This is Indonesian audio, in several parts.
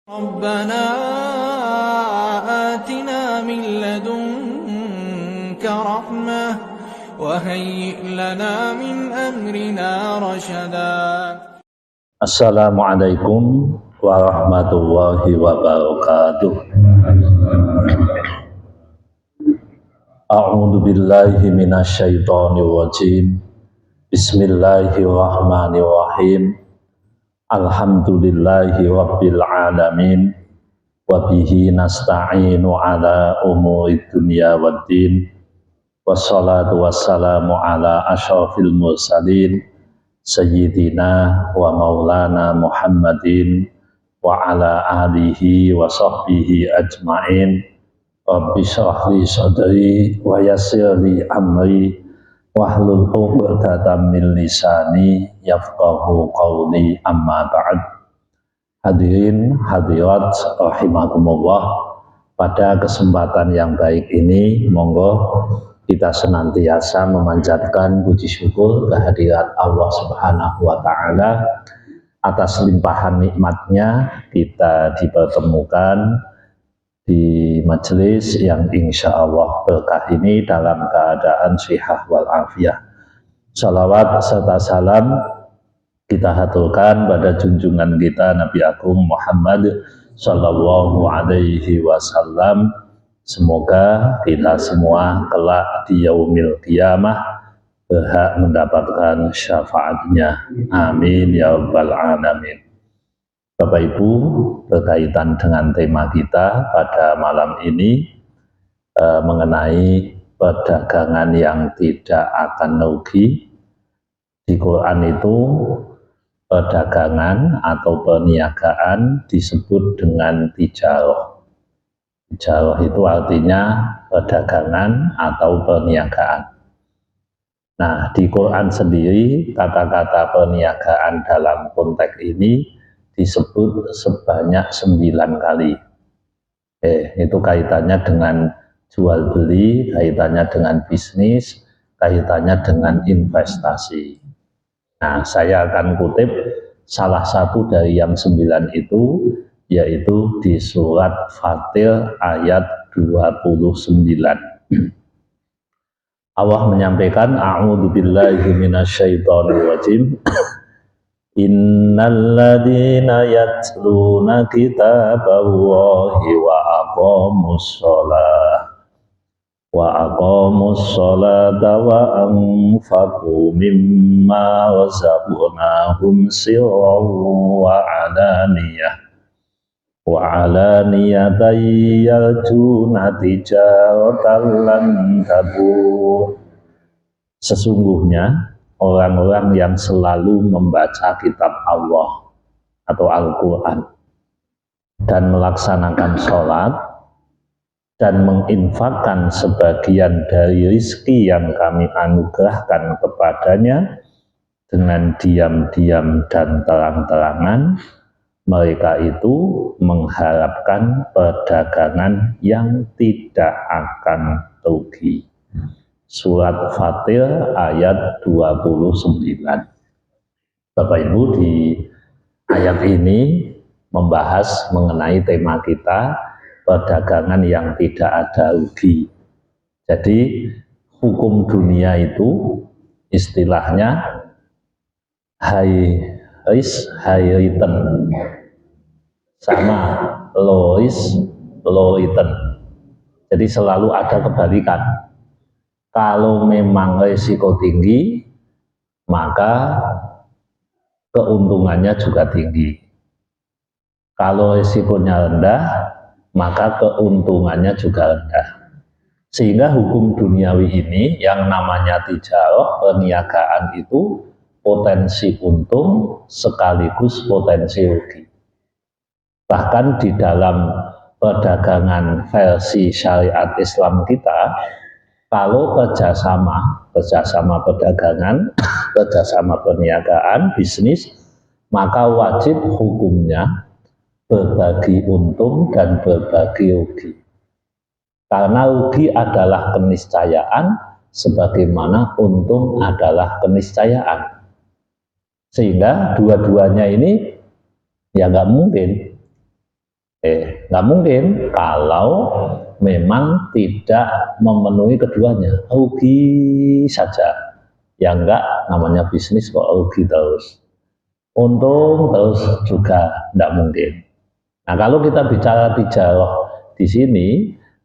ربنا آتنا من لدنك رحمة وهيئ لنا من أمرنا رشدا. Assalamualaikum warahmatullahi wabarakatuh. A'udzu billahi minasyaitonir rajim. Bismillahirrahmanirrahim. Alhamdulillahi rabbil alamin. Wa bihi nasta'inu ala umurid dunya waddin. Wassalatu wassalamu ala asyrafil mursalin Sayyidina wa maulana Muhammadin wa ala alihi wa sahbihi ajma'in. Rabbi shrah li sadri wa yassir li amri wahlul 'uqdatam min lisani yafqahu qawli, amma ba'd. Hadirin hadirat rahimakumullah, pada kesempatan yang baik ini monggo kita senantiasa memanjatkan puji syukur kehadirat Allah Subhanahu wa Ta'ala atas limpahan nikmatnya kita dipertemukan di majelis yang insya Allah berkah ini dalam keadaan sihah wal afiyah. Salawat serta salam kita haturkan pada junjungan kita Nabi Agung Muhammad Sallallahu Alaihi Wasallam. Semoga kita semua kelak di yaumil qiyamah berhak mendapatkan syafaatnya. Amin ya rabbal alamin. Bapak Ibu, berkaitan dengan tema kita pada malam ini mengenai perdagangan yang tidak akan rugi. Di Quran itu perdagangan atau perniagaan disebut dengan tijarah. Tijarah itu artinya perdagangan atau perniagaan. Nah, di Quran sendiri kata-kata perniagaan dalam konteks ini disebut sebanyak 9 kali. Itu kaitannya dengan jual beli, kaitannya dengan bisnis, kaitannya dengan investasi. Nah, saya akan kutip salah satu dari yang 9 itu, yaitu di surat Fatir ayat 29. Allah menyampaikan, a'udzu billahi minasyaitonir rajim. Innal ladzina yatluna kitaballahi wa aqamus sholata wa anfaqu mimma razaqnahum sirran wa alaniyatan yarjuna tijaratan lan tabur. Sesungguhnya orang-orang yang selalu membaca kitab Allah atau Al-Quran dan melaksanakan sholat dan menginfakkan sebagian dari rizki yang kami anugerahkan kepadanya dengan diam-diam dan terang-terangan, mereka itu mengharapkan perdagangan yang tidak akan rugi. Surat Fatir ayat 29. Bapak Ibu, di ayat ini membahas mengenai tema kita, perdagangan yang tidak ada rugi. Jadi hukum dunia itu istilahnya high risk high return sama low risk low return. Jadi selalu ada kebalikan. Kalau memang risiko tinggi, maka keuntungannya juga tinggi. Kalau risikonya rendah, maka keuntungannya juga rendah. Sehingga hukum duniawi ini yang namanya tijarah, perniagaan itu potensi untung sekaligus potensi rugi. Bahkan di dalam perdagangan versi syariat Islam kita, kalau kerjasama perdagangan, kerjasama perniagaan, bisnis, maka wajib hukumnya berbagi untung dan berbagi rugi. Karena rugi adalah keniscayaan, sebagaimana untung adalah keniscayaan. Sehingga dua-duanya ini ya nggak mungkin. Nggak mungkin kalau memang tidak memenuhi keduanya, rugi saja. Ya enggak, namanya bisnis kok rugi terus. Untung terus juga enggak mungkin. Nah, kalau kita bicara tijarah di sini,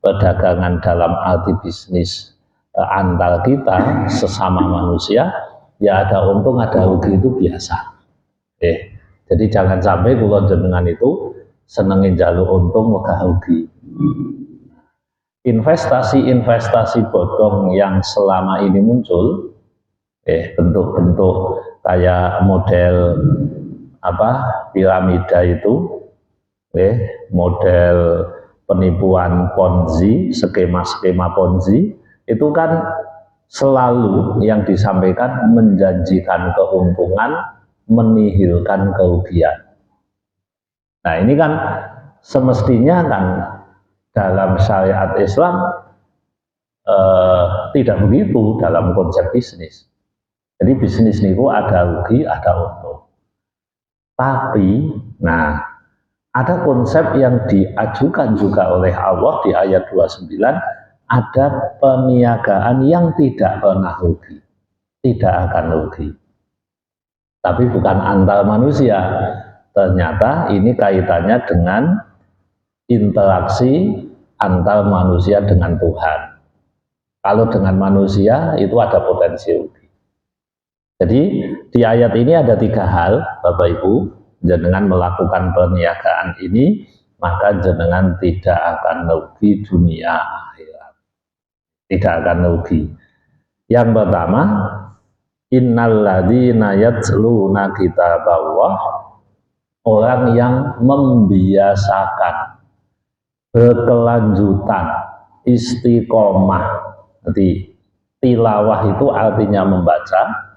perdagangan dalam arti bisnis antar kita sesama manusia, ya ada untung ada rugi itu biasa. Jadi jangan sampai kula jenengan itu senengin jalur untung wegah rugi. Investasi-investasi bodong yang selama ini muncul, bentuk-bentuk kayak model piramida itu, model penipuan Ponzi, skema-skema Ponzi itu kan selalu yang disampaikan menjanjikan keuntungan, menihilkan kerugian. Nah, ini kan semestinya kan dalam syariat Islam tidak begitu dalam konsep bisnis. Jadi bisnis niku ada rugi, ada untung. Tapi, nah, ada konsep yang diajukan juga oleh Allah di ayat 29, ada peniagaan yang tidak pernah rugi, tidak akan rugi. Tapi bukan antar manusia. Ternyata ini kaitannya dengan interaksi antar manusia dengan Tuhan. Kalau dengan manusia itu ada potensi rugi. Jadi di ayat ini ada 3 hal, Bapak Ibu. Jenengan melakukan perniagaan ini, maka jenengan tidak akan rugi dunia akhirat. Tidak akan rugi. Yang pertama, innalladzina yatluna kitaballah, orang yang membiasakan berkelanjutan istiqomah. Jadi tilawah itu artinya membaca,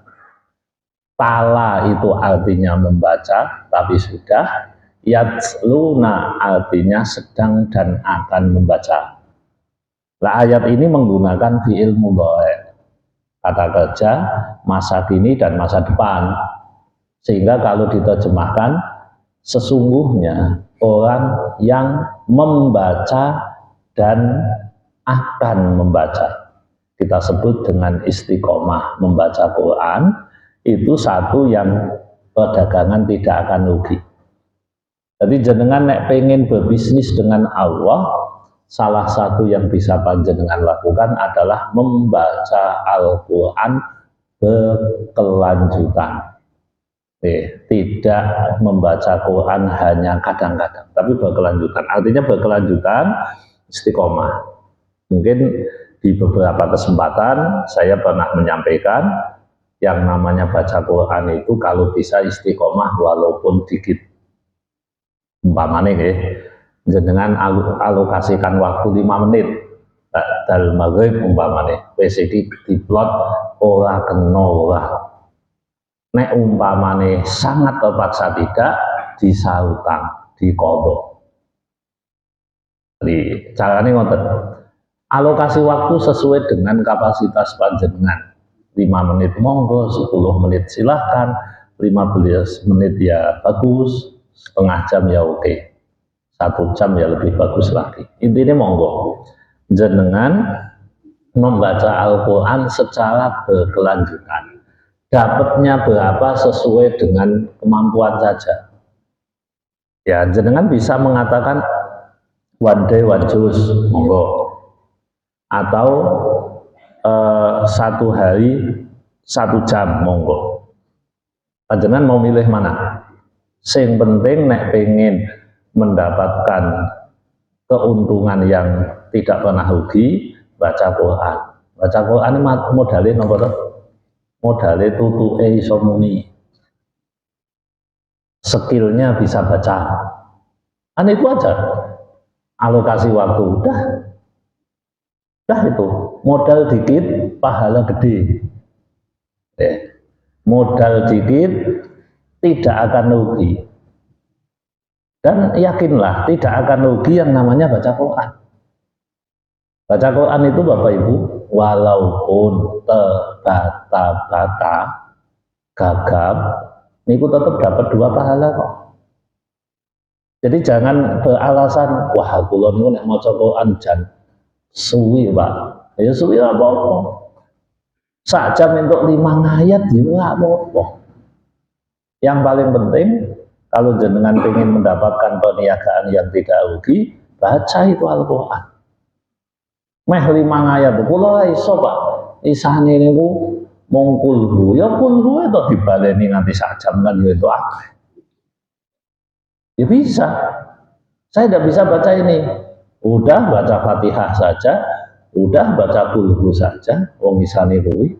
tala itu artinya membaca tapi sudah, yatluna artinya sedang dan akan membaca. Nah, ayat ini menggunakan fi'il mudhari', kata kerja masa kini dan masa depan, sehingga kalau diterjemahkan sesungguhnya orang yang membaca dan akan membaca, kita sebut dengan istiqomah membaca Quran, itu satu yang perdagangan tidak akan rugi. Jadi jenengan nek pengen berbisnis dengan Allah, salah satu yang bisa panjenengan lakukan adalah membaca Al-Quran berkelanjutan. Tidak membaca Quran hanya kadang-kadang, tapi berkelanjutan. Artinya berkelanjutan istiqomah. Mungkin di beberapa kesempatan saya pernah menyampaikan yang namanya baca Quran itu kalau bisa istiqomah walaupun dikit. Umpamanya jenengan alokasikan waktu 5 menit dal maghrib umpamanya wis iki diplot ora kena ora. Nek umpamane sangat terpaksa tidak, disautang, dikodok. Jadi caranya ngoten. Alokasi waktu sesuai dengan kapasitas panjenengan. 5 menit monggo, 10 menit silahkan, 15 menit ya bagus, setengah jam ya oke. 1 jam ya lebih bagus lagi. Intinya monggo. Jenengan membaca Al-Quran secara berkelanjutan. Dapatnya berapa sesuai dengan kemampuan saja. Ya, jenengan bisa mengatakan one day one juz, monggo. Atau 1 hari 1 jam, monggo. Jenengan mau milih mana? Sing penting nek pengen mendapatkan keuntungan yang tidak pernah rugi, baca Quran. Baca Quran ini modalnya nomor modalnya tutuke iso muni, skillnya bisa baca, itu aja. Alokasi waktu udah itu modal dikit pahala gede. Modal dikit tidak akan rugi, dan yakinlah tidak akan rugi yang namanya baca Quran. Baca Quran itu Bapak Ibu, walaupun terbata-bata, gagap, niku tetap dapat 2 pahala kok. Jadi jangan beralasan, wah kula niku nek maca Quran jan suwi, Pak. Ya suwi apa-apa. Sak jam untuk 5 ayat juga apa-apa. Yang paling penting kalau jenengan ingin mendapatkan perniagaan yang tidak rugi, baca itu Al-Quran. Meh 5 ayat, kula iso Pak. Isane niku mung kulhu, ya kulhu itu dibaleni nganti sak jam kan ya itu akeh. Ya bisa. Saya tidak bisa baca ini. Udah baca Fatihah saja, udah baca kulhu saja, wong isane kuwi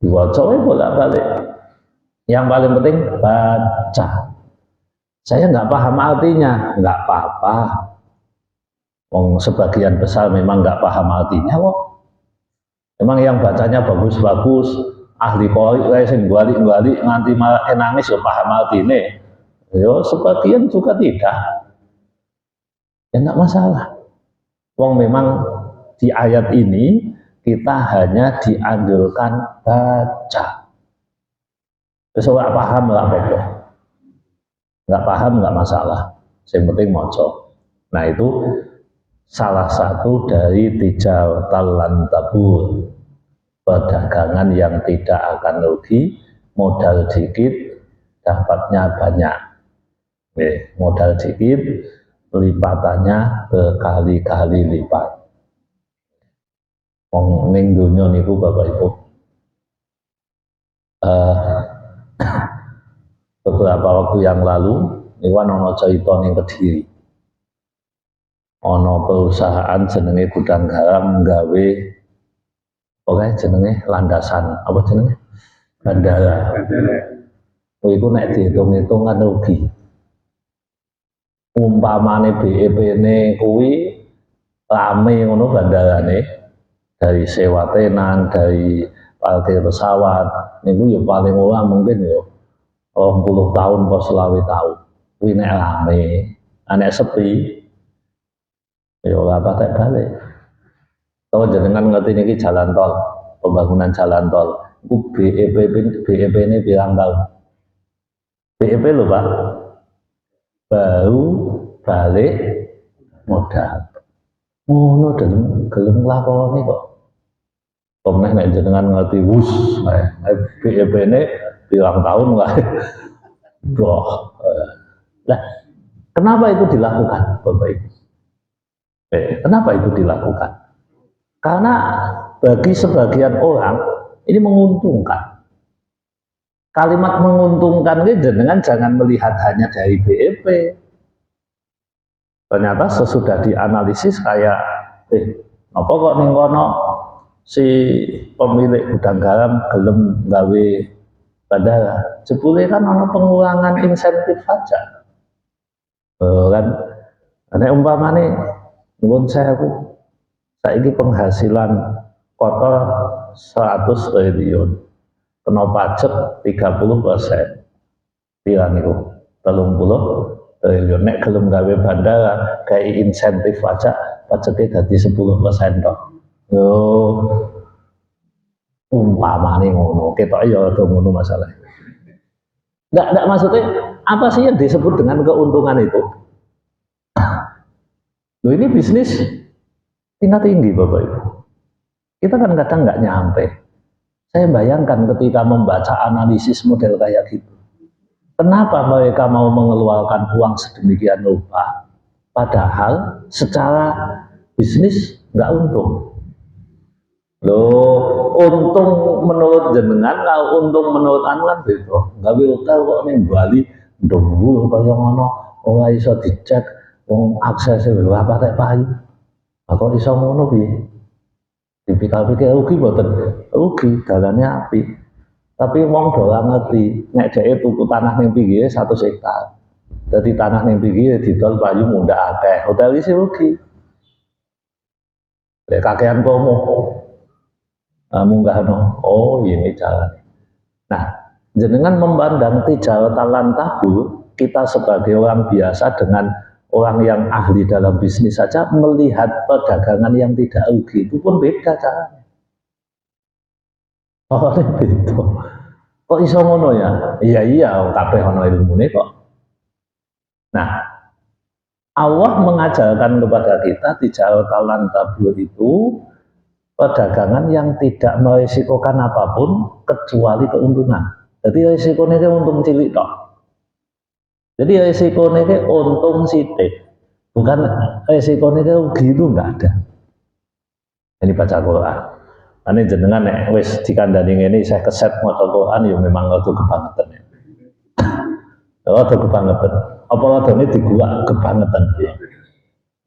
diwaca bolak-balik. Yang paling penting baca. Saya nggak paham artinya, nggak apa-apa. Wong sebagian besar memang nggak paham artinya kok. Memang yang bacanya bagus-bagus, ahli qori kayak sing balik-balik nganti nangis ya paham artine. Yo sebagian juga tidak. Ya enggak masalah. Wong memang di ayat ini kita hanya dianjurkan baca. Terus nggak paham nggak apa-apa. Nggak paham nggak masalah. Yang penting moco. Nah itu salah satu dari tijaratal lan tabur, perdagangan yang tidak akan rugi, modal dikit dapatnya banyak. Modal dikit lipatannya berkali-kali lipat. Wong ning donya niku Bapak Ibu, beberapa waktu yang lalu niku ana cerita ning Kediri. Ana perusahaan jenenge Gudang Garam gawe pokoknya jenenge landasan apa jenenge bandara. Iku nek dihitung-hitung kan rugi. Umpamane BEP-ne kuwi rame ngono bandarane, dari sewa tenan, dari parkir pesawat, niku ya paling ora mungkin ya 20 tahun pos 20 tahun. Kuwi nek rame, nek sepi ya ora patek balik. Kalau jenengan ngerti niki jalan tol, pembangunan jalan tol, iku BEP ini pirang tahun? BEP lho Pak, baru balik modal. Ngono gelem nglakoni kok. Komeh nek jenengan ngerti wus, BEP ini pirang tahun lah. Bro. Nah, kenapa itu dilakukan Bapak Ibu? Kenapa itu dilakukan? Karena bagi sebagian orang ini menguntungkan. Kalimat menguntungkan ini dengan jangan melihat hanya dari BEP. Ternyata sesudah dianalisis kayak, apa kok ning kono si pemilik Gudang Garam gelem gawe bandara. Jebule kan ana pengurangan insentif pajak. Kan nek umpamane nuwun sewu saiki penghasilan kotor 100 triliun, kena pajak 30%. Pira niku? 30 triliun. Nek gelem gawe bandara, gawe insentif pajak, pajaknya dadi 10% tok. Yo umpamane ngono, ketok ya rada ngono masalah. Enggak maksudnya apa sih yang disebut dengan keuntungan itu? Loh ini bisnis tingkat tinggi Bapak Ibu. Kita kan kadang nggak nyampe. Saya bayangkan ketika membaca analisis model kayak gitu. Kenapa mereka mau mengeluarkan uang sedemikian rupa? Padahal secara bisnis nggak untung. Loh, untung menurut jenengan, kalau untung menurut anu kan beda. Nggak hotel kok ning Bali, ndhuwur kaya ngono, ora iso dicek, wong aksesnya berapa tek payu. Kok iso ngono piye? Dipikir-pikir rugi mboten? Rugi, dalannya api. Tapi wong do ora ngerti, nek dhek tuku tanah ning pinggire 100 hektar. Dadi tanah ning pinggire didol payu mundhak akeh. Hotel iki rugi. Lek kakean promo. Munggah no. Oh, ini jalan. Nah, jenengan memandang tijaratal lan tabur, kita sebagai orang biasa dengan orang yang ahli dalam bisnis saja melihat perdagangan yang tidak rugi itu pun beda caranya. Oh, beda. Kok iso ngono ya? Iya, kabeh ana ilmune kok. Nah, Allah mengajarkan kepada kita tijaratan tabur itu perdagangan yang tidak merisikokan apapun kecuali keuntungan. Jadi risikonya itu untung cilik tok. Jadi risikonya itu untung sidik, bukan risikonya itu rugi, itu enggak ada. Ini baca Quran. Ini jenengan nek wis dikandani ngene saya keset maca Quran ya memang rada kebangetan. Rada kebangetan. Apa radane diguak kebangetan.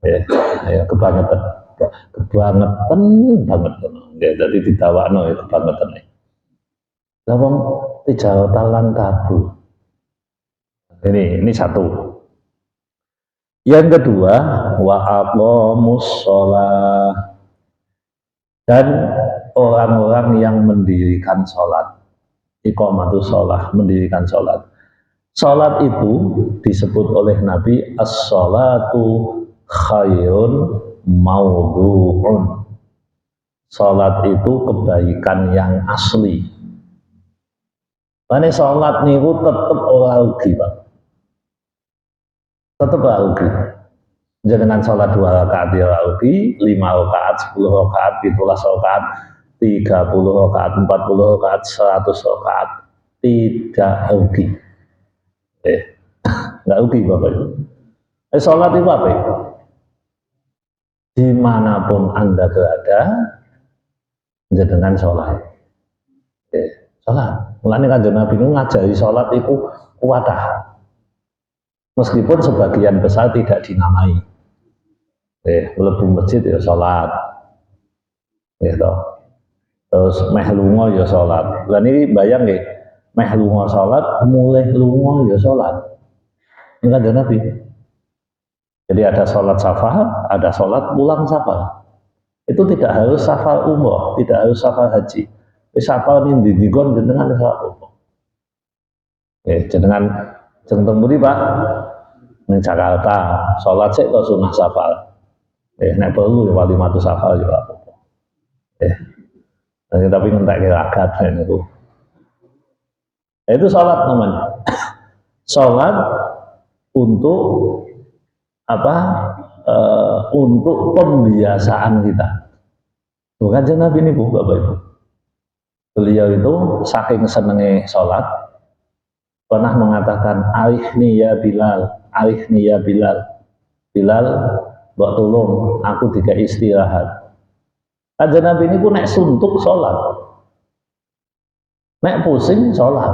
Ya, kebangetan. Kebangetan banget. Ya, jadi didawakno ya kebangetan. Lah wong tijaratan lan tabu. Ini satu. Yang kedua, wa aqamus shalah. Dan orang-orang yang mendirikan sholat, iqamatus shalah, mendirikan sholat. Sholat itu disebut oleh Nabi as-sholatu khairun maudhu'un. Sholat itu kebaikan yang asli. Karena sholat niku tetap ora rugi, Pak. Tetap ora rugi. Jangan sholat 2 rakaat ya rugi, 5 rakaat, 10 rakaat, 17 rakaat, 30 rakaat, 40 rakaat, 100 rakaat tidak rugi. Nggak rugi Bapak Ibu. Sholat itu apa itu? Dimanapun Anda berada, jangan sholat. Sholat. Mulane Kanjeng Nabi itu ngajari sholat itu kuwadah. Meskipun sebagian besar tidak dinamai. Mlebu masjid ya sholat. Gitu. Terus meh lunga ya sholat. Lah niki bayang nggih, meh lunga sholat, mulai lunga ya sholat. Ini Kanjeng Nabi. Jadi ada sholat safar, ada sholat pulang safar. Itu tidak harus safar umroh, tidak harus safar haji. Safar ini didikon jenengan sholat umroh. Jenengan jengteng budi Pak, di Jakarta, sholat sik kok sunah safar. Nek perlu ya walimatu safar juga apa-apa. Tapi ngentek kiragat itu. Itu sholat namanya. Sholat untuk apa? Untuk pembiasaan kita. Bukan Nabi ini Bu, Bapak Ibu. Beliau itu saking senengnya sholat, pernah mengatakan, "Arihni ya Bilal, arihni ya Bilal." Bilal, mbok tolong aku dikai istirahat. Kanjeng Nabi ini ku nek suntuk sholat, nek pusing sholat.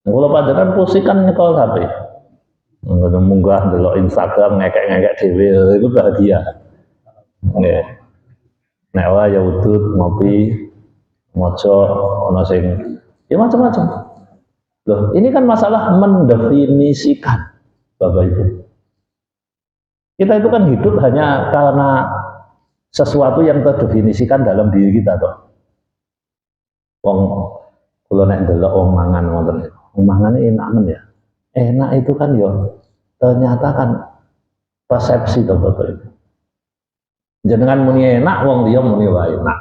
Kalau panjenengan pusing kan nyekel HP, munggah delok Instagram ngekek-ngekek dhewe itu bahagia. Nggih. Nek wae ya udut ngopi, maca ana sing ya macam-macam. Loh, ini kan masalah mendefinisikan, Bapak Ibu. Kita itu kan hidup hanya karena sesuatu yang terdefinisikan dalam diri kita toh. Wong kula nek ndelok wong mangan wonten niku. Mangane enak men ya. Enak itu kan ya ternyata kan persepsi toh Bapak Ibu. Jenengan muni enak, wong liya muni wae enak.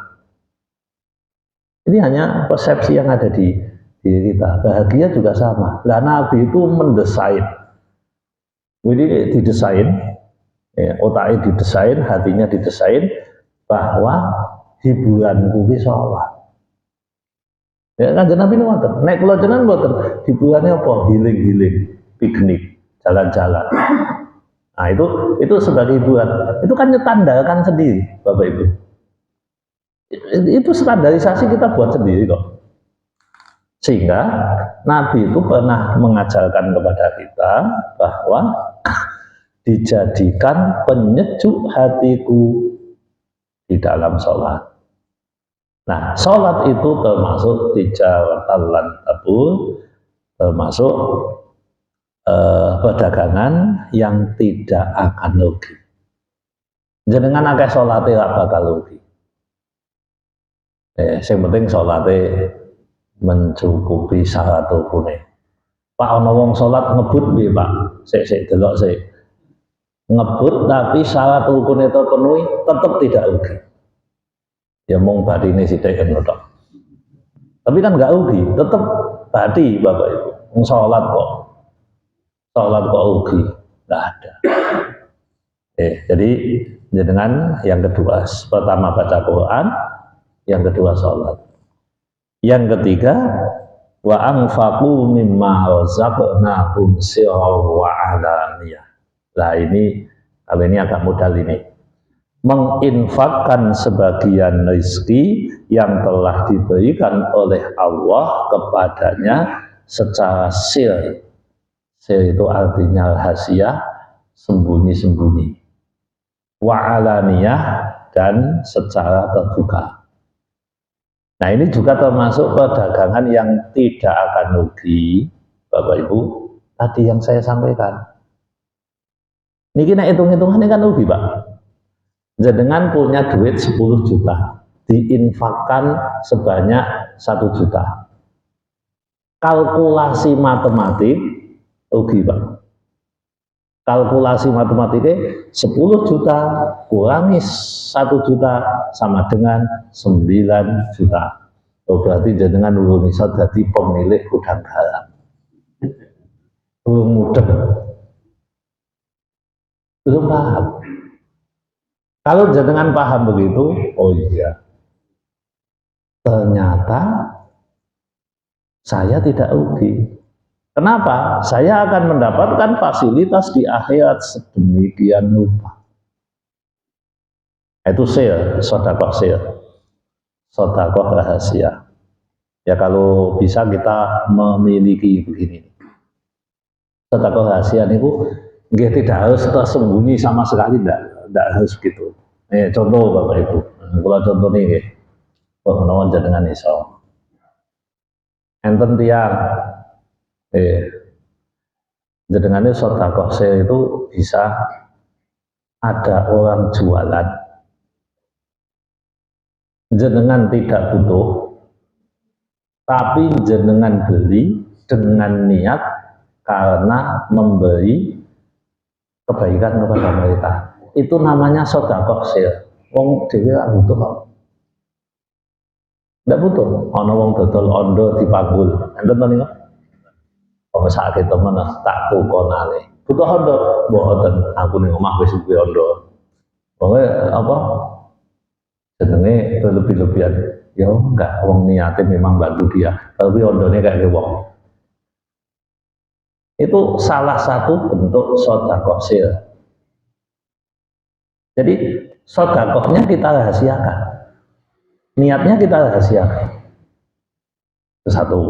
Ini hanya persepsi yang ada di diri kita. Bahagia juga sama. Lah Nabi itu mendesain. Jadi didesain. Otaknya didesain, hatinya didesain bahwa hiburan kuwi sholat. Ya kan Nabi ini ngoten. Nek kula jenengan mboten, hiburannya apa? Healing, piknik, jalan-jalan. Nah, itu sebagai hiburan. Itu kan nyetandakan sendiri, Bapak Ibu. Itu standarisasi kita buat sendiri kok. Sehingga Nabi itu pernah mengajarkan kepada kita bahwa dijadikan penyejuk hatiku di dalam sholat. Nah, sholat itu termasuk tijaratan lan tabur, termasuk perdagangan yang tidak akan rugi. Jenengan akeh sholate ora bakal rugi. Yang penting sholate mencukupi syarat rukune. Pak ana wong sholat ngebut piye, Pak? Sik delok sik. Ngebut tapi syarat rukun itu terpenuhi tetap tidak rugi. Ya mung batine sithik ngono tok. Tapi kan enggak rugi, tetap bati Bapak Ibu. Wong salat kok rugi. nggak ada. Jadi dengan yang kedua, pertama baca Quran, yang kedua sholat, yang ketiga wa anfaqu mimma razaqnahum sirran wa alaniyah. Nah ini kalau ini agak modal ini, menginfakkan sebagian rezeki yang telah diberikan oleh Allah kepadanya secara sir. Sir itu artinya rahasia, sembunyi-sembunyi. Wa alaniyah, dan secara terbuka. Nah ini juga termasuk perdagangan yang tidak akan rugi, Bapak Ibu. Tadi yang saya sampaikan. Ini kita hitung-hitungan ini kan rugi Pak. Jenengan punya duit 10 juta, diinfakkan sebanyak 1 juta. Kalkulasi matematik rugi Pak. Kalkulasi matematiknya 10 juta kurangi 1 juta sama dengan 9 juta. Oh, berarti jenengan belum bisa jadi pemilik gudang garam. Belum mudah. Belum paham. Kalau jenengan paham begitu, oh iya. Ternyata saya tidak rugi. Kenapa? Saya akan mendapatkan fasilitas di akhirat sedemikian rupa. Itu sir, sodakoh sir, sodakoh rahasia. Ya kalau bisa kita memiliki begini. Sodakoh rahasia itu tidak harus tersembunyi sama sekali, tidak harus gitu. Contoh Bapak Ibu, kalau contoh ini, pengenalan jenengan iso. Enten tiang. Jenengan sodakoh sir itu bisa ada orang jualan, jenengan tidak butuh, tapi jenengan beli dengan niat karena memberi kebaikan kepada mereka. Itu namanya sodakoh sir. Wong dhewe butuh kok. Ndak butuh. Ana wong dodol ondo dipanggul. Enten to niku? Wong sakit temen tak tukonane. Butuh ondo, mboten aku ning omah wis duwe ondo. Pokoke apa? Jenenge lebih-lebihan. Ya enggak, wong niate memang bantu dia, tapi ondone kayak wong. Itu salah satu bentuk sedekah sir. Jadi sedekahnya kita rahasiakan. Niatnya kita rahasiakan. Itu satu.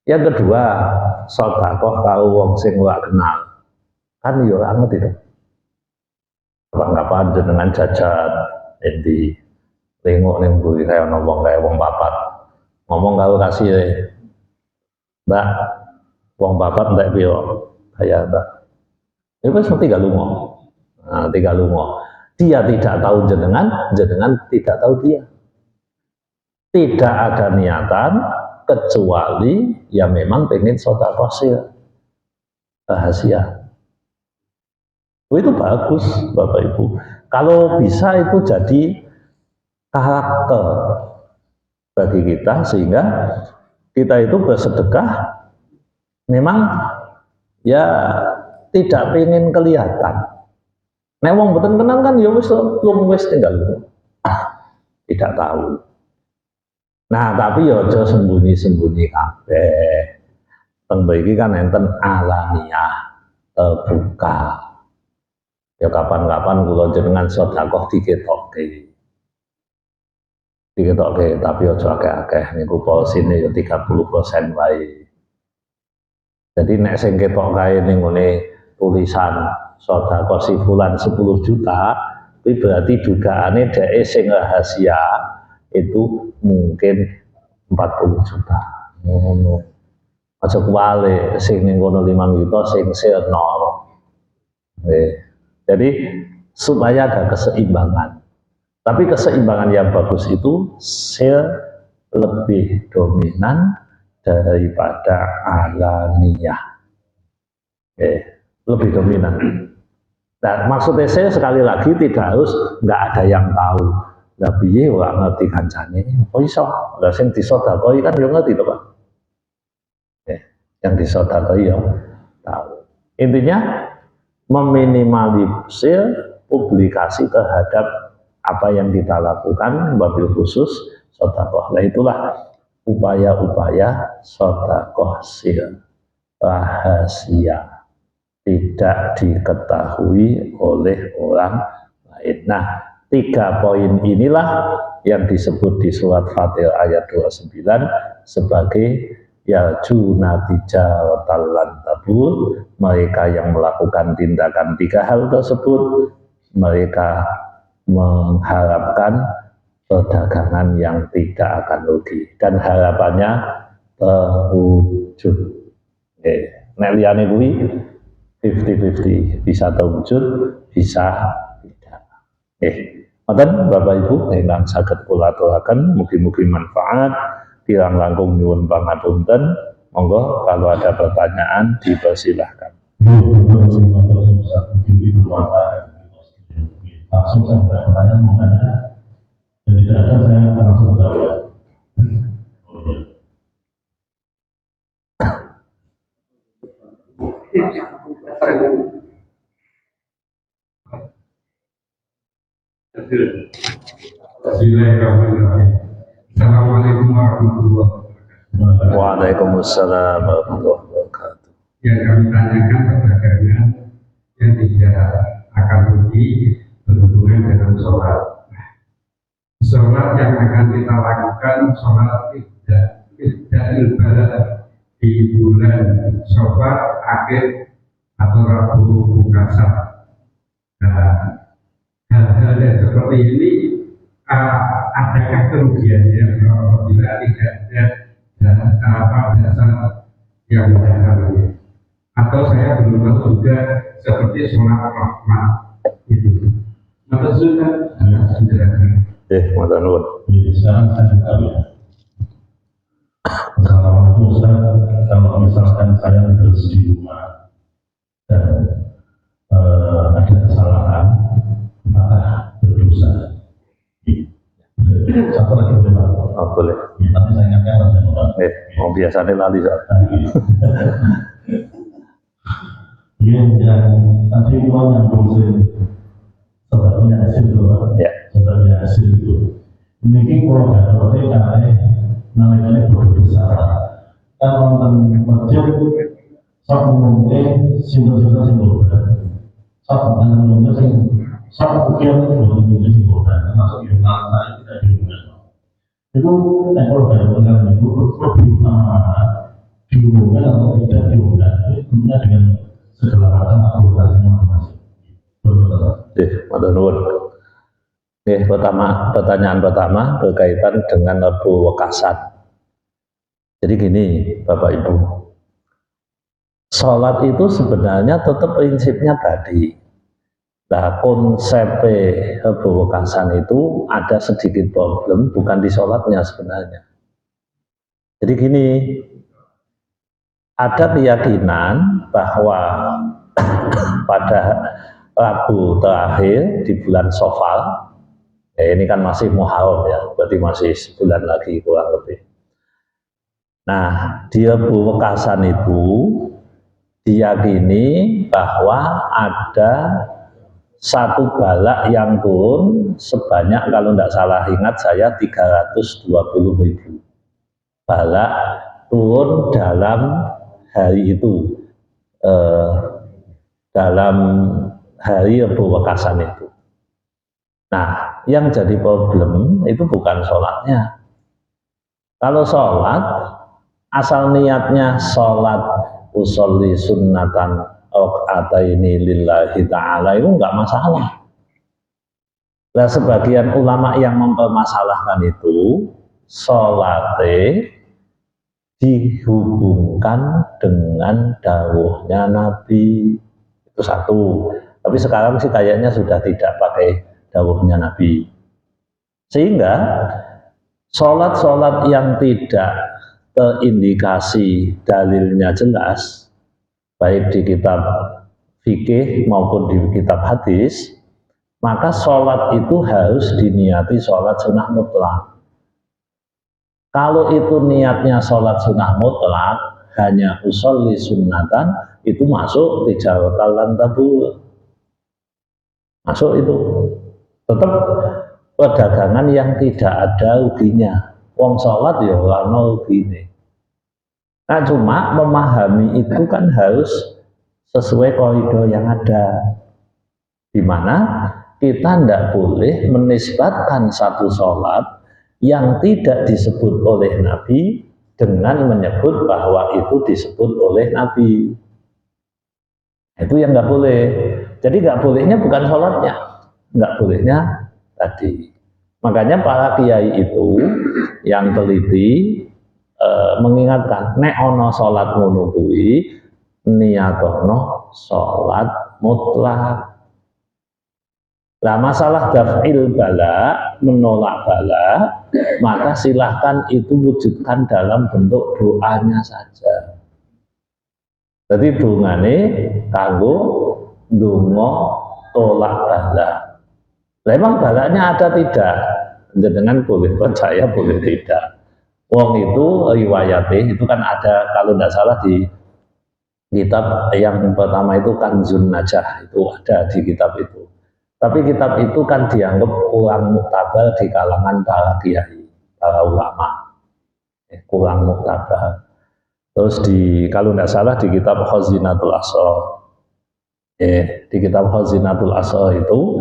Yang kedua, sedekah karo wong sing ora kenal. Kan yo ora ngerti to. Kapan jenengan jajan endi tengok ning mburi kaya ana wong kaya wong papat. Ngomong karo kasih, Mbak, wong papat entek piye kok? Kaya Mbak. Itu wis mesti gak lunga. Nah, tinggal lunga. Dia tidak tahu jenengan, jenengan tidak tahu dia. Tidak ada niatan kecuali ya memang pengen sedekah sir. Rahasia. Itu bagus Bapak Ibu. Kalau bisa itu jadi karakter bagi kita sehingga kita itu bersedekah memang ya tidak pengen kelihatan. Nek wong mboten kenal kan ya wis tinggal tidak tahu. Nah, tapi ya aja sembunyi-sembunyi kabeh. Teng mriki kan enten alaniah terbuka. Ya kapan-kapan kula jenengan sedekah diketokke. Diketokke tapi aja akeh-akeh niku polsine ya 30% wae. Jadi nek sing ketok kae ning ngene tulisan sedekah si fulan 10 juta, itu berarti dugaane dhek sing rahasia itu mungkin 40 juta. Ngono. Aja kuwale sing ning kono 5 juta sing sirna. Jadi supaya ada keseimbangan. Tapi keseimbangan yang bagus itu sir lebih dominan daripada alaniyah. Lebih dominan. Nah, maksudnya saya sekali lagi tidak harus nggak ada yang tahu. Lah piye ora ngerti kancane. Oh iso. Lah sing disodakoi kan yo ngerti to, Pak. Yang disodakoi yo tahu. Intinya meminimalisir publikasi terhadap apa yang kita lakukan, wabil khusus sedekah. Nah itulah upaya-upaya sedekah sir rahasia, tidak diketahui oleh orang lain. Nah, 3 poin inilah yang disebut di surat Fatir ayat 29 sebagai yarjuna tijaratan lan tabur, mereka yang melakukan tindakan 3 hal tersebut, mereka mengharapkan perdagangan yang tidak akan rugi dan harapannya terwujud. Nek liyane kuwi 50-50, bisa terwujud, bisa tidak. Ngoten Bapak Ibu ingkang saged kula aturaken, mugi-mugi manfaat. Kirang langkung nyuwun pangapunten. Monggo kalau ada pertanyaan dipersilahkan. Langsung saya bertanya mengenai dan tidak ada saya langsung jawab. Assalamualaikum warahmatullahi wabarakatuh. Waalaikumsalam warahmatullahi wabarakatuh. Yang kami tanyakan perdagangan yang tidak akan rugi berhubungan dengan sholat. Sholat yang akan kita lakukan, sholat tidak ibadah di bulan Syawal akhir atau Rabu Mukasar. Nah, hal-hal yang seperti ini adakah kerugiannya apabila tidak ada dasar yang mendasarnya? Atau saya belum tahu juga seperti sholat rahmat itu. Maka sudah Matur nuwun. Sekarang saya buka ya. Assalamualaikum Ustaz. Kalau misalkan saya terus di rumah dan ada kesalahan, maka berdosa. Satu lagi boleh Pak? Oh, boleh. Ya, tapi saya ingatkan Pak. Biasanya lali soal. Yang tadi uang yang dosen sebabnya hasil itu Pak. Ya. Sebabnya hasil itu. Ini kalau nggak ada TKI, namanya berdosa. Kan nonton masjid, sok mungkin simbol-simbol berat. Sok mungkin sok ukiran simbol berat. Masuk yang saya tidak diundang. Itu kalau nggak ada TKI itu lebih utama diundang atau tidak diundang. Tentunya dengan segala macam akurasinya masing-masing. Matur nuwun. Pertanyaan pertama berkaitan dengan Rebu Wekasan. Jadi gini, Bapak Ibu, sholat itu sebenarnya tetap prinsipnya tadi. Nah, konsep Rebu Wekasan itu ada sedikit problem, bukan di sholatnya sebenarnya. Jadi gini, ada keyakinan bahwa pada Rabu terakhir di bulan Syawal, ini kan masih Muharram ya, berarti masih sebulan lagi kurang lebih. Nah, di Rebu Wekasan itu diyakini bahwa ada satu balak yang turun sebanyak, kalau tidak salah ingat saya, 320.000 balak turun dalam hari itu, dalam hari Rebu Wekasan itu. Nah, yang jadi problem itu bukan sholatnya. Kalau sholat, asal niatnya sholat usolli sunnatan rakaataini lillahi ta'ala itu enggak masalah. Nah, sebagian ulama yang mempermasalahkan itu sholatnya dihubungkan dengan dawuhnya Nabi. Itu satu. Tapi sekarang sih kayaknya sudah tidak pakai dawuhnya Nabi. Sehingga sholat-sholat yang tidak terindikasi dalilnya jelas, baik di kitab fikih maupun di kitab hadis, maka sholat itu harus diniati sholat sunnah mutlak. Kalau itu niatnya sholat sunnah mutlak, hanya usolli sunnatan, itu masuk tijaratan lan tabur. Masuk itu. Tetap perdagangan yang tidak ada ruginya. Wong sholat ya ora ono rugine. Nah cuma memahami itu kan harus sesuai koridor yang ada, di mana kita tidak boleh menisbatkan satu sholat yang tidak disebut oleh Nabi dengan menyebut bahwa itu disebut oleh Nabi. Itu yang nggak boleh. Jadi nggak bolehnya bukan sholatnya, nggak bolehnya tadi. Makanya para kiai itu yang teliti mengingatkan, nek ono sholat ngono kuwi niyatono sholat mutlak. Nah masalah daf'il bala, menolak bala, maka silahkan itu wujudkan dalam bentuk doanya saja. Jadi dungane kanggo donga tolak bala. Memang balanya ada tidak? Dengan boleh percaya, boleh tidak. Wong itu riwayatnya itu kan ada, kalau tidak salah di kitab yang pertama itu Kanzun Najah, itu ada di kitab itu. Tapi kitab itu kan dianggap kurang muktabar di kalangan para kiai, para ulama, kurang muktabar. Terus kalau tidak salah di kitab Khazinatul Asrar, di kitab Khazinatul Asrar itu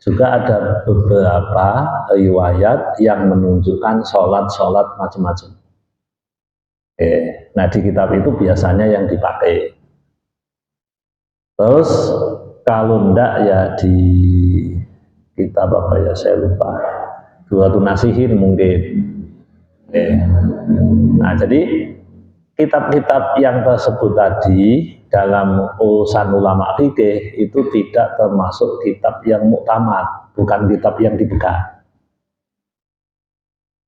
juga ada beberapa riwayat yang menunjukkan sholat-sholat macam-macam. Nah di kitab itu biasanya yang dipakai. Terus kalau ndak ya di kitab apa ya saya lupa, Duratun Nasihin mungkin. Nah jadi kitab-kitab yang tersebut tadi dalam urusan ulama fikih itu tidak termasuk kitab yang muktamad, bukan kitab yang dipegang.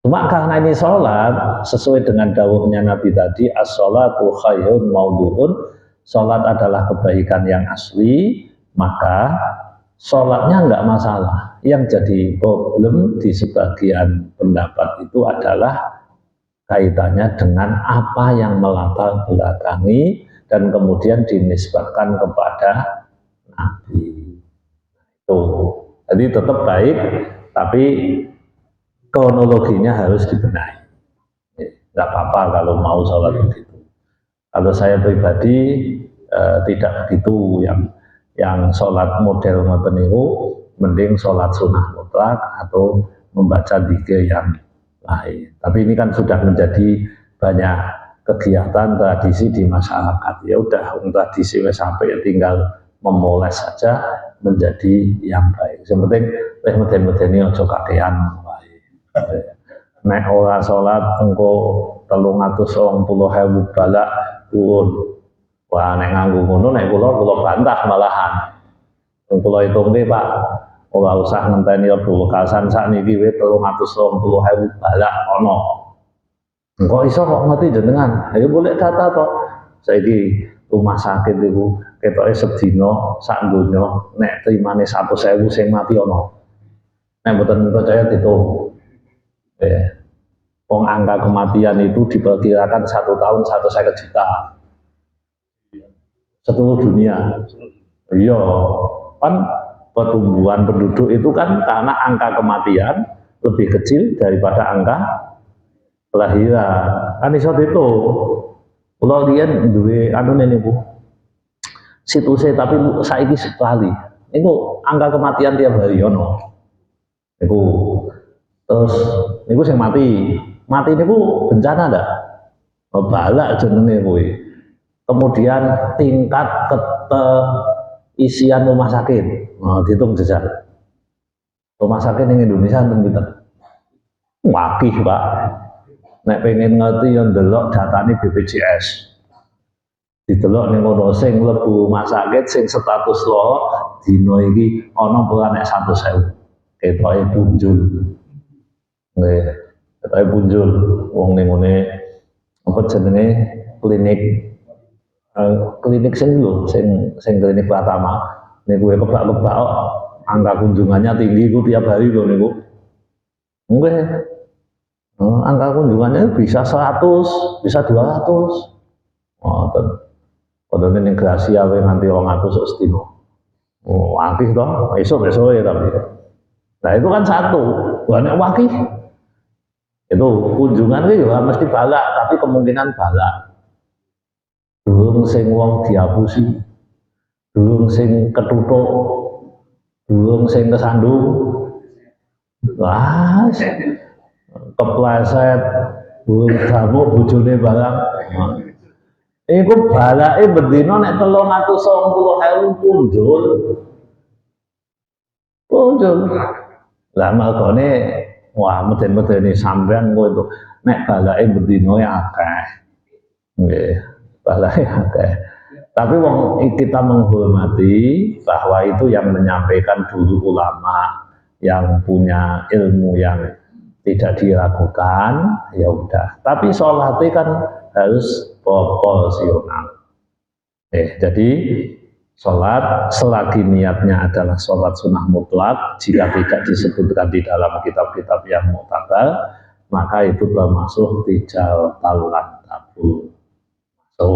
Cuma karena ini sholat sesuai dengan dawuhnya Nabi tadi, as-sholatu khairun maudhu'un, sholat adalah kebaikan yang asli, maka sholatnya enggak masalah. Yang jadi problem di sebagian pendapat itu adalah kaitannya dengan apa yang melatar belakangi dan kemudian dinisbatkan kepada Nabi. Itu. Jadi tetap baik, tapi kronologinya harus dibenahi. Nggak apa-apa kalau mau sholat begitu. Kalau saya pribadi tidak begitu, yang sholat model ngoten niku mending sholat sunnah mutlak atau membaca dzikir yang lain. Tapi ini kan sudah menjadi banyak kegiatan tradisi di masyarakat. Ya udah, tradisi sampai ya tinggal memoles saja menjadi yang baik. Yang penting meden-medeni aja kakean wae. Nek ora salat engko 320.000 balak turun. Wah nek nganggo ngono nek kula bantah malahan. Kula hitungne Pak, ora usah ngenteni Wekasan sakniki wis 320.000 balak ana. Engko iso kok ngerti jenengan. Ayo boleh data to. Saiki rumah sakit iku ketoke sedina sak donya nek terimane 100.000 sing mati ana. Nek mboten percaya ditung. Wong angka kematian itu diperkirakan 1 tahun 150 juta. Seluruh dunia. Iya, kan pertumbuhan penduduk itu kan karena angka kematian lebih kecil daripada angka kelahiran. Kan iso itu. Kalau dia duwe anu niku situsnya tapi saiki sekali. Niku angka kematian tiap hari ono. Niku terus niku sing mati niku bencana ndak? Balak jenenge kuwi. Kemudian tingkat keterisian rumah sakit. Nah, dihitung jejak. Rumah sakit ning Indonesia pinten? Wakih, Pak. Nek pengen ngerti yang delok datane BPJS. Didelok ning ngono sing mlebu rumah sakit sing status lo dina iki ana apa nek 100.000. Ketoke punjul. Nggih, ketoke punjul wong ning ngene apa jenenge klinik sing lho sing klinik pertama niku kebak-kebak angka kunjungannya tinggi ku tiap hari lho niku. Nggih. Angka kunjungannya bisa 100, bisa 200. Ngoten. Padahal ning Gracia wae nganti 200 sedina. Oh, akeh toh, esuk-esuk ya tapi. Nah itu kan satu, banyak wakil. Itu kunjungan itu juga mesti balak, tapi kemungkinan balak. Durung sing wong diapusi, durung sing ketutuk, durung sing kesandung. Wah, kepleset, durung damuk bojone barang. Iku balake bendina nek 390.000 punjul. Punjul. Lah makane wah meden-medeni sampean kowe itu nek balake bendina akeh. Nggih, balake akeh. Tapi wong kita menghormati bahwa itu yang menyampaikan dulu ulama yang punya ilmu yang tidak diragukan, ya udah. Tapi sholatnya kan harus proporsional. Jadi sholat selagi niatnya adalah sholat sunnah mutlak, jika tidak disebutkan di dalam kitab-kitab yang mu'tabar, maka itu termasuk tijawatul tabu. So,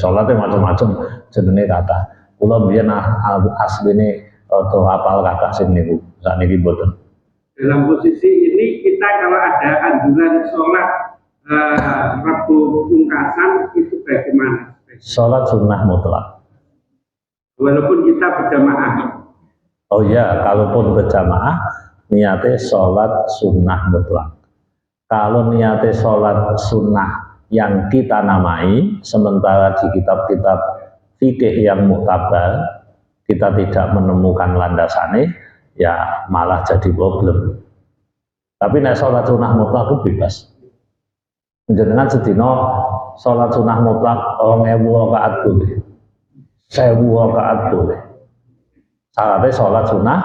sholatnya macam-macam jenenge kata. Kula mbiyen asline atau apal kata sing niku, sakniki mboten. Dalam posisi ini kita kalau ada anjuran sholat Rabu pungkasan itu bagaimana? Sholat sunnah mutlak. Walaupun kita berjamaah. Oh ya, kalaupun berjamaah, niatnya sholat sunnah mutlak. Kalau niatnya sholat sunnah yang kita namai, sementara di kitab-kitab fikih yang muktabar, kita tidak menemukan landasannya, ya malah jadi problem. Tapi nek sholat sunnah mutlak itu bebas. Jenengan sedina sholat sunnah mutlak 2000 rakaat boleh, 1000 rakaat boleh. Syaratnya sholat sunnah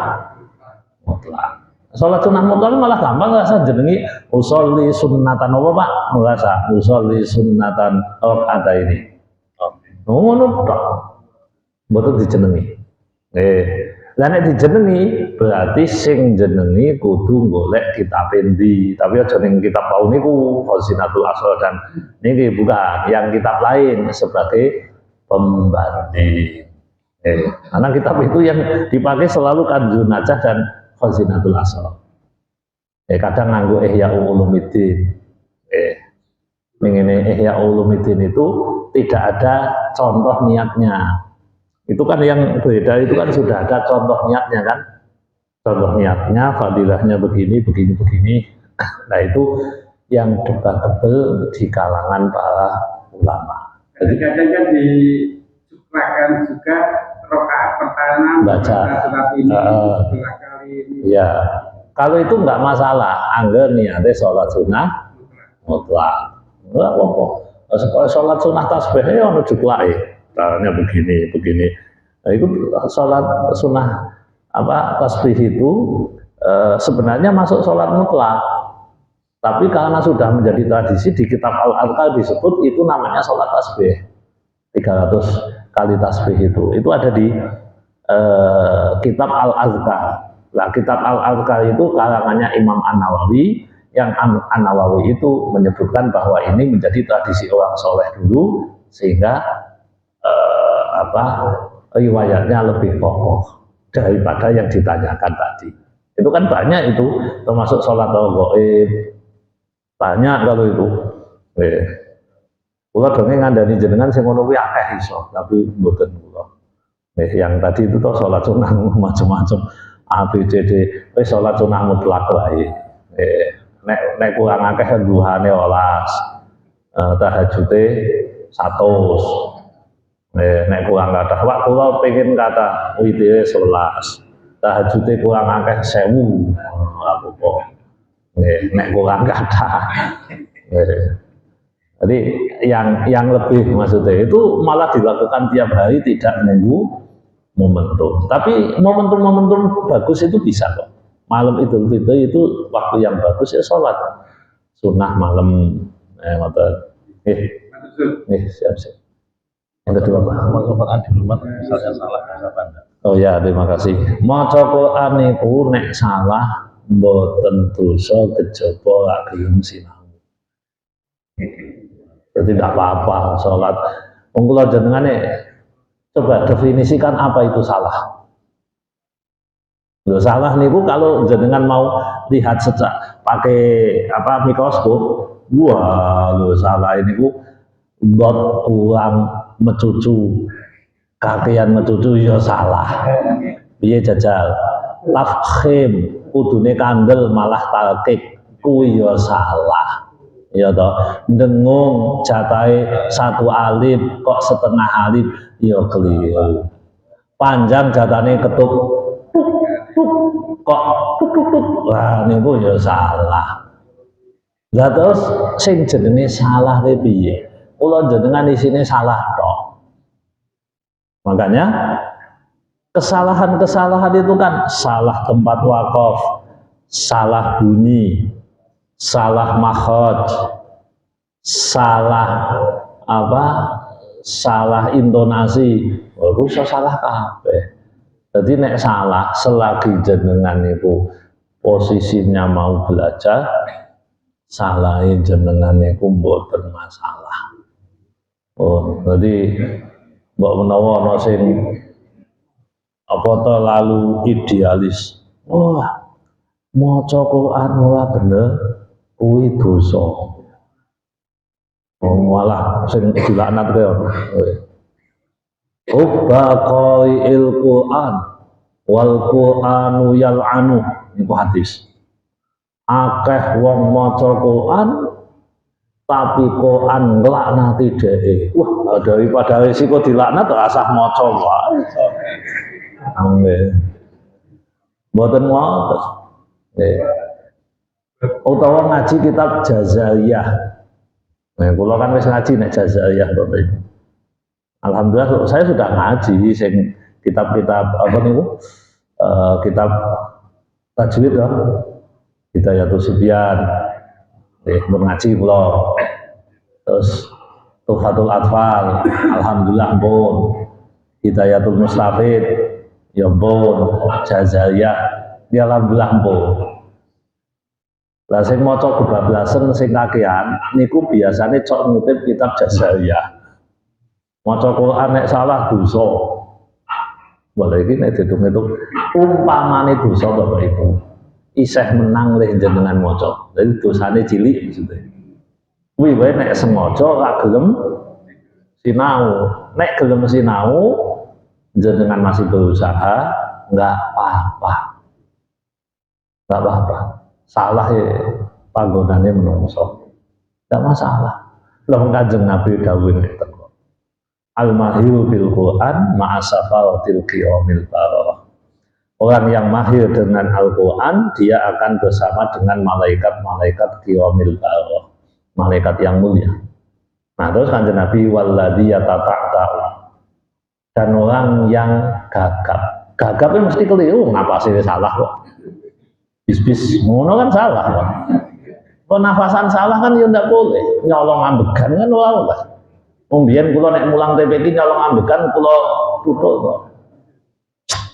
mutlak. Sholat sunnah mutlak malah gampang, nggak usah jenengi usolli sunnatan apa pak? Nggak usah usolli sunnatan rakaat ini. Ngono tok, betul dijenengi. Lah nek dijenengi berarti sing jenengi kudu golek kitab endi. Tapi aja ning kitab bau niku Khazinatul Asrar dan niki bukan yang kitab lain sebagai pembanding. Karena kitab itu yang dipakai selalu Kanzun Najah dan Khazinatul Asrar. Kadang nganggo Ihya Ulumuddin. Ngene Ihya Ulumuddin itu tidak ada contoh niatnya. Itu kan yang beda itu kan sudah ada contoh niatnya kan, contoh niatnya fadilahnya begini begini begini. Nah itu yang debatable di kalangan para ulama. Jadi kadang kan disukrakan juga rakaat pertama baca surat ini dua kali ini. Ya kalau itu nggak masalah, angger niatnya sholat sunnah mutlak, nggak apa-apa. Sholat sunnah tasbihnya ono juklake. Caranya begini. Nah, itu sholat sunnah tasbih itu sebenarnya masuk sholat mutlak. Tapi karena sudah menjadi tradisi di kitab Al-Adhkar disebut itu namanya sholat tasbih. 300 kali tasbih itu ada di kitab Al-Adhkar. Nah, kitab Al-Adhkar itu karangannya Imam An-Nawawi. Yang An-Nawawi itu menyebutkan bahwa ini menjadi tradisi orang soleh dulu sehingga riwayatnya lebih kokoh daripada yang ditanyakan tadi. Itu kan banyak itu, termasuk sholat gaib, banyak kalau itu. Kula dongeng ngandani jenengan sing ngono kuwi akeh iso, tapi mboten kula. Yang tadi itu toh sholat sunnah macam-macam, A B C D, wis sholat sunnah mutlak wae. Nek kurang akeh duhane 12, tahajude 100. Nek kurang kathah, wak kula pengen kathah witire 11. Tahajude kurang akeh 1000. Apa-apa. Nek kurang kathah. Jadi yang lebih maksudnya itu malah dilakukan tiap hari, tidak menunggu momentum. Tapi momentum-momentum bagus itu bisa kok. Malam Idul Fitri itu waktu yang bagus ya sholat sunnah malam. Siap. Yang kedua Pak, Quran di rumah misalnya salah apa enggak? Oh ya, terima kasih. Maca Quran niku nek salah mboten dosa kejaba ra gelem sinau. Jadi tidak apa-apa sholat. Kula jenengane coba definisikan apa itu salah. Loh, salah niku kalau jenengan mau lihat sejak pakai apa mikroskop, wah lo salah ini ku bot kurang mecucu, kakean mecucu ya salah. Piye jajal? Tafkhim kudune kandel malah talkik kuwi ya salah. Ya toh, dengung jatahe satu alif kok setengah alif ya keliru. Panjang jatane ketuk kok wah niku ya salah. Lah terus sing jenenge salah kuwi piye? Kula jenengan isine salah tok. Makanya kesalahan-kesalahan itu kan salah tempat wakaf, salah bunyi, salah makhraj, salah apa? Salah intonasi. Oh, iso salah kabeh. Jadi nek salah selagi jenengan itu posisinya mau belajar, salah jenengan itu mboten masalah. Oh, jadi mbok menawa ana sing apa to lalu idealis. Wah, maca Quran ora bener kuwi dosa. Oh, malah sing dilaknat kowe. Qai'il Quran wal Quranu yal'anu niku hadis. Akeh wong maca Quran tapi Quran nglaknati dhewe. Wah, daripada risiko dilaknat asah maca wae. Nggih. Mboten ngoten. Nggih. Utawa ngaji kitab Jazariyah. Nah, kula kan wis ngaji nek Jazariyah Bapak Ibu. Alhamdulillah saya sudah ngaji sing kitab-kitab apa niku? Kitab tajwid ya. Hidayatul Sibyan. Ngaji kula. Terus Tuhfatul Atfal, alhamdulillah pun. Hidayatul Mustafid, ya pun. Jazariyah, ya alhamdulillah pun. Lah sing maca kebablasan sing kakean niku biasane cok ngutip kitab Jazariyah. Maca Quran nek salah dosa. Boleh iki nek ditung-itung umpamane dosa Bapak Ibu. Isih menang lek jenengan maca. Dadi dosane cilik maksudnya. Kuwi wae nek sengaja ora gelem sinau. Nek gelem sinau jenengan masih berusaha, enggak apa-apa. Enggak apa-apa. Salah ya panggonane menungso. Enggak masalah. Lah Kanjeng Nabi dawuh ngeten. Al-mahiru bil Quran ma'asafaratil qiyamil bararah. Orang yang mahir dengan Al-Quran, dia akan bersama dengan malaikat-malaikat qiyamil bararah, malaikat yang mulia. Nah terus Kanjeng Nabi walladzi yatata'ta'u, dan orang yang gagap. Gagap itu mesti keliru, ngapa sih salah kok? Bis-bis ngono kan salah kok. Penafasan salah kan ya ndak boleh, nyolong ambegan kan ora oleh. Kemudian kula nek mulang TPK nyolong ambekan kula tutuk kok.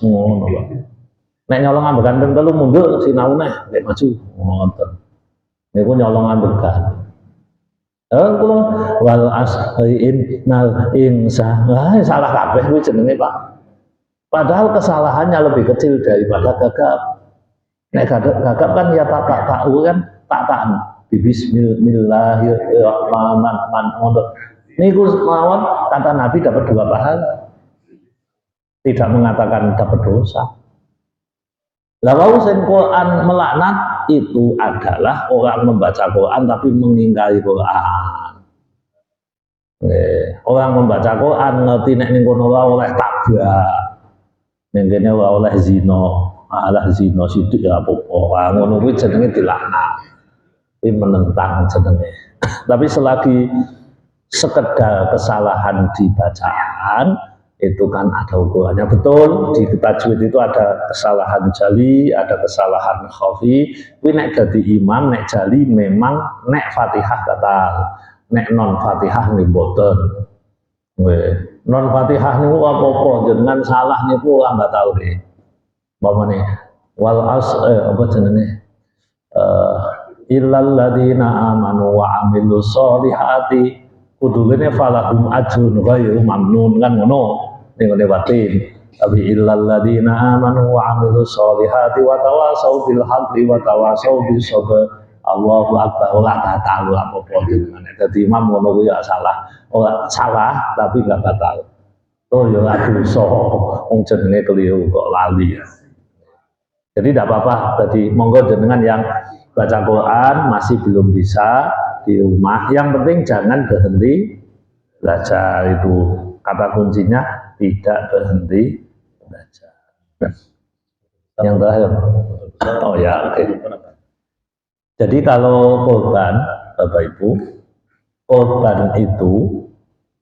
Ngono kok. Nek nyolong ambekan ping 3 mundur sinau neh nek maju. Ngoten. Niku nyolong ambekan. Kula wal asrin nal insa. Salah kabeh kuwi jenenge Pak. Padahal kesalahannya lebih kecil daripada gagap. Nek gagap kan ya tak tahu kan tak bismillahirrahmanirrahim. Niku mawon kata Nabi dapat 2 pahala. Tidak mengatakan dapat dosa. Lah wau sing Quran melaknat itu adalah orang membaca Quran tapi mengingkari Quran. Orang membaca Quran ngerti nek ning kono ora oleh tabrak. Ning kene ora oleh zina. Alah zina sithik ya apa-apa. Ngono kuwi jenenge dilaknat. Ini menentang jenenge. Tapi selagi sekedar kesalahan di bacaan itu kan ada ukurannya. Betul, di tajwid itu ada kesalahan jali, ada kesalahan khafi. Kuwi nek dadi imam, nek jali memang nek Fatihah batal, nek non Fatihah nih boten. Non Fatihah niku apa-apa jenengan salah niku ora batal nggih. Umpamane wal apa jenenge? Illal ladzina amanu wa amilus solihati kudulene falahum ajrun ghairu mamnun kan ngono ning ngene batin. Tapi illal ladzina amanu wa amilus solihati wa tawasau bil haqqi wa tawasau bis sabr. Allahu akbar, ora batal apa-apa jenengan. Dadi imam ngono kuwi ya salah. Ora salah tapi enggak batal. Oh ya dosa wong jenenge keliru kok lali ya. Jadi tidak apa-apa. Jadi monggo jenengan yang baca Quran masih belum bisa di rumah. Yang penting jangan berhenti belajar, itu kata kuncinya, tidak berhenti belajar. Yang terakhir, oh ya, oke. Jadi kalau korban, Bapak Ibu, korban itu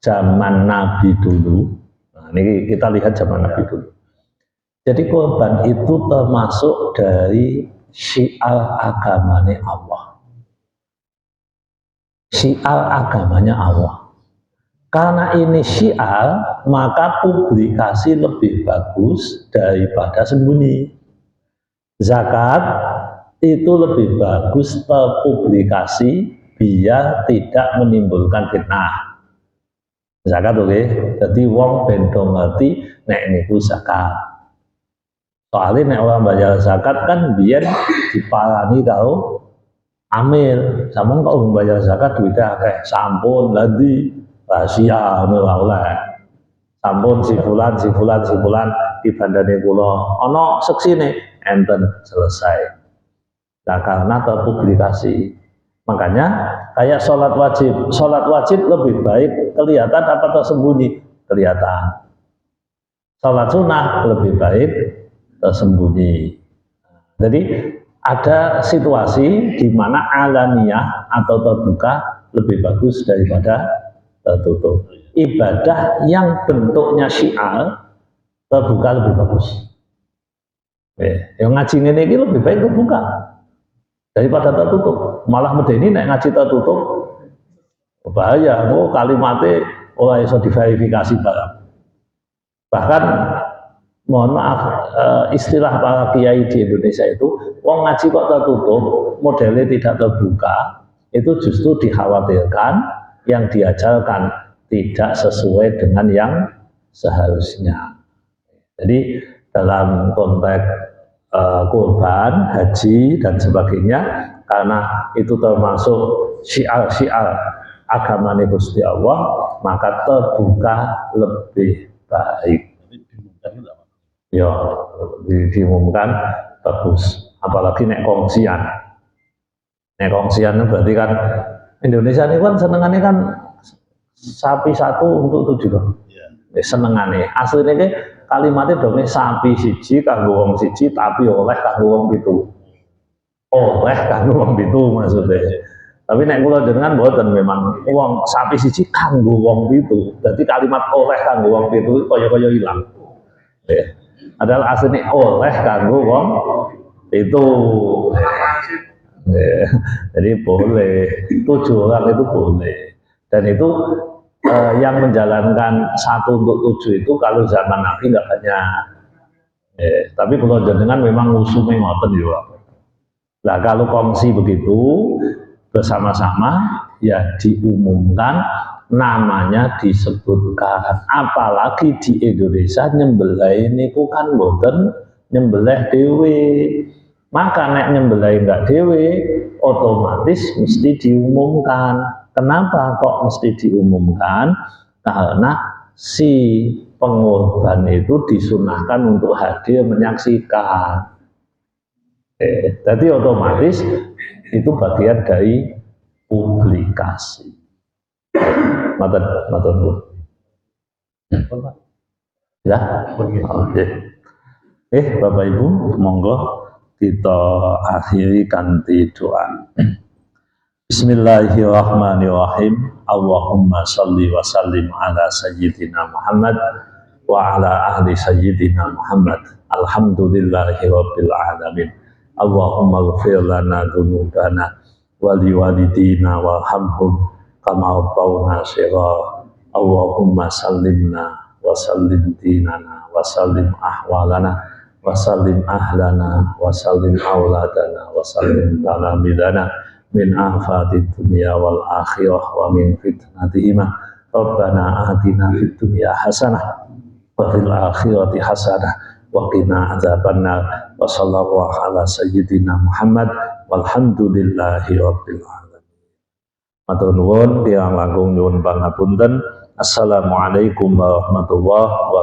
zaman Nabi dulu. Nah, ini kita lihat zaman Nabi dulu. Jadi korban itu termasuk dari syiar agamanya Allah. Syiar agamanya Allah. Karena ini syiar, maka publikasi lebih bagus daripada sembunyi. Zakat itu lebih bagus terpublikasi biar tidak menimbulkan fitnah. Zakat oke, jadi wong ben do ngerti nek niku zakat. Soalnya nek orang bayar zakat kan biar diparani karo amil. Sampun kok bayar zakat duitnya akeh, sampun lagi rahasia ora oleh. Sampun si fulan dibandane kula ana seksine enten selesai. Nah, karena terpublikasi. Makanya kayak sholat wajib lebih baik kelihatan apa tersembunyi? Kelihatan. Sholat sunnah lebih baik tersembunyi. Jadi ada situasi di mana alaniyah atau terbuka lebih bagus daripada tertutup. Ibadah yang bentuknya syiar terbuka lebih bagus. Yang ngaji ini lebih baik terbuka daripada tertutup. Malah medeni nek ngaji tertutup bahaya, kalimatnya ora iso diverifikasi barang. Bahkan mohon maaf, istilah para kiai di Indonesia itu, wong ngaji kok tertutup, modelnya tidak terbuka, itu justru dikhawatirkan yang diajarkan tidak sesuai dengan yang seharusnya. Jadi dalam konteks kurban, haji dan sebagainya, karena itu termasuk syiar-syiar agama Gusti Allah, maka terbuka lebih baik. Ya, diumumkan bagus. Apalagi nek kongsian. Nek kongsian berarti kan Indonesia ini kan senengannya kan sapi satu untuk 7 loh. Senengane. Aslinya ke kalimatnya dongnya sapi siji kanggo wong siji tapi oleh kanggo wong pitu. Oleh kanggo wong pitu maksudnya. Tapi nek kula jenengan mboten, memang wong sapi siji kanggo wong pitu. Dadi kalimat oleh kanggo wong pitu kaya-kaya ilang. Adalah aslinya oleh kanggo wong itu. Jadi boleh, 7 orang itu boleh. Dan itu yang menjalankan 1 untuk 7 itu kalau zaman Nabi nggak banyak. Tapi kalau jenengan memang usume ngoten ya. Nah kalau kongsi begitu bersama-sama ya diumumkan, namanya disebutkan. Apalagi di Indonesia nyembelih niku kan boten nyembelih dewe. Maka nek nyembelih enggak dewe otomatis mesti diumumkan. Kenapa kok mesti diumumkan? Karena si pengorban itu disunahkan untuk hadir menyaksikan. Jadi otomatis itu bagian dari publikasi. Matur Bu. Ya. Bapak Ibu, monggo kita akhiri kanthi doa. Bismillahirrahmanirrahim. Allahumma shalli wa sallim ala sayyidina Muhammad wa ala ahli sayyidina Muhammad. Alhamdulillahi rabbil alamin. Allahumma ighfir lana dzunubana wa liwalidina warhamhum kama rabbauna shighara. Allahumma sallimna wa sallim dinana wa sallim ahwalana wa sallim ahlana wa sallim auladana wa sallim talamidana min afatid dunya wal akhirah wa min fitnatihima. Rabbana atina fid dunya hasanah wa fil akhirati hasanah wa qina adzabannar. Wa sallallahu ala sayyidina Muhammad walhamdulillahi rabbil alamin. Matur nuwun tiyang langkung nyuwun pangapunten. Assalamualaikum warahmatullahi wabarakatuh.